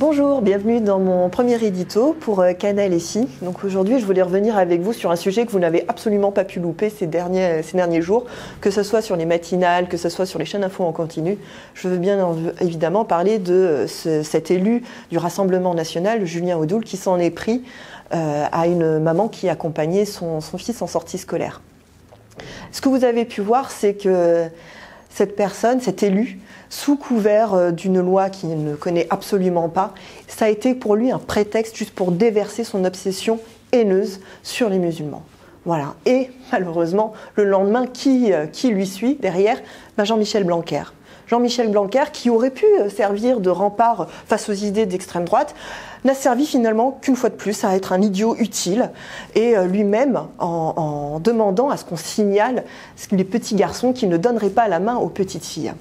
Bonjour, bienvenue dans mon premier édito pour Canal FI. Donc aujourd'hui, je voulais revenir avec vous sur un sujet que vous n'avez absolument pas pu louper ces derniers jours, que ce soit sur les matinales, que ce soit sur les chaînes info en continu. Je veux bien évidemment parler de cet élu du Rassemblement national, Julien Audoul, qui s'en est pris à une maman qui accompagnait son fils en sortie scolaire. Ce que vous avez pu voir, c'est que cette personne, cet élu, sous couvert d'une loi qu'il ne connaît absolument pas, ça a été pour lui un prétexte juste pour déverser son obsession haineuse sur les musulmans. Voilà. Et malheureusement, le lendemain, qui lui suit derrière? Jean-Michel Blanquer. Jean-Michel Blanquer, qui aurait pu servir de rempart face aux idées d'extrême droite, n'a servi finalement qu'une fois de plus à être un idiot utile, et lui-même en demandant à ce qu'on signale les petits garçons qui ne donneraient pas la main aux petites filles.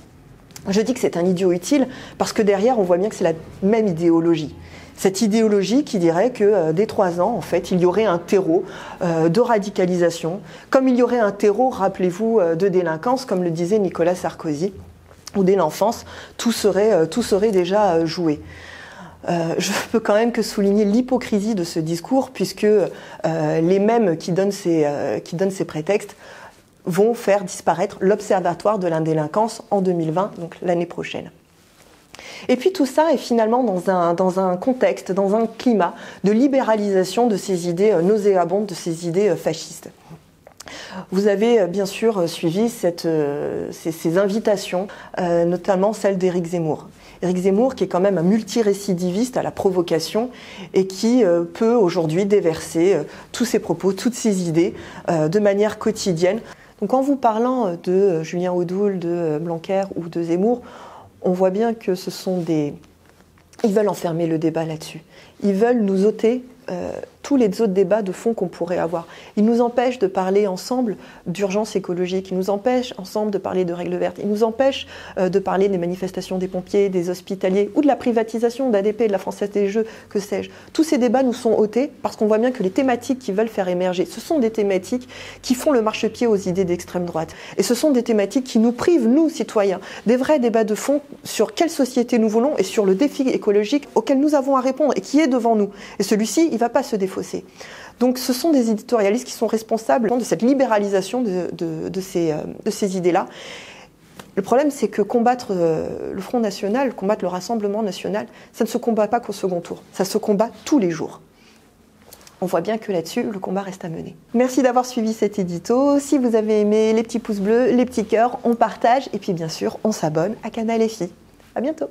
Je dis que c'est un idiot utile parce que derrière, on voit bien que c'est la même idéologie. Cette idéologie qui dirait que dès 3 ans, en fait, il y aurait un terreau de radicalisation, comme il y aurait un terreau, rappelez-vous, de délinquance, comme le disait Nicolas Sarkozy, où dès l'enfance, tout serait déjà joué. Je peux quand même que souligner l'hypocrisie de ce discours, puisque les mêmes qui donnent ces prétextes vont faire disparaître l'Observatoire de la délinquance en 2020, donc l'année prochaine. Et puis tout ça est finalement dans un contexte, dans un climat de libéralisation de ces idées nauséabondes, de ces idées fascistes. Vous avez bien sûr suivi ces invitations, notamment celle d'Éric Zemmour. Éric Zemmour qui est quand même un multirécidiviste à la provocation et qui peut aujourd'hui déverser tous ses propos, toutes ses idées de manière quotidienne. Donc en vous parlant de Julien Audoul, de Blanquer ou de Zemmour, on voit bien que ce sont ils veulent enfermer le débat là-dessus. Ils veulent nous ôter tous les autres débats de fond qu'on pourrait avoir. Ils nous empêchent de parler ensemble d'urgence écologique, ils nous empêchent ensemble de parler de règles vertes, ils nous empêchent de parler des manifestations des pompiers, des hospitaliers ou de la privatisation d'ADP, de la Française des Jeux, que sais-je. Tous ces débats nous sont ôtés parce qu'on voit bien que les thématiques qu'ils veulent faire émerger, ce sont des thématiques qui font le marchepied aux idées d'extrême droite. Et ce sont des thématiques qui nous privent, nous, citoyens, des vrais débats de fond sur quelle société nous voulons et sur le défi écologique auquel nous avons à répondre et qui est devant nous. Et celui-ci, il ne va pas se défausser. Donc ce sont des éditorialistes qui sont responsables de cette libéralisation de ces idées-là. Le problème, c'est que combattre le Front National, combattre le Rassemblement National, ça ne se combat pas qu'au second tour, ça se combat tous les jours. On voit bien que là-dessus, le combat reste à mener. Merci d'avoir suivi cet édito. Si vous avez aimé, les petits pouces bleus, les petits cœurs, on partage et puis bien sûr, on s'abonne à Canal FI. À bientôt.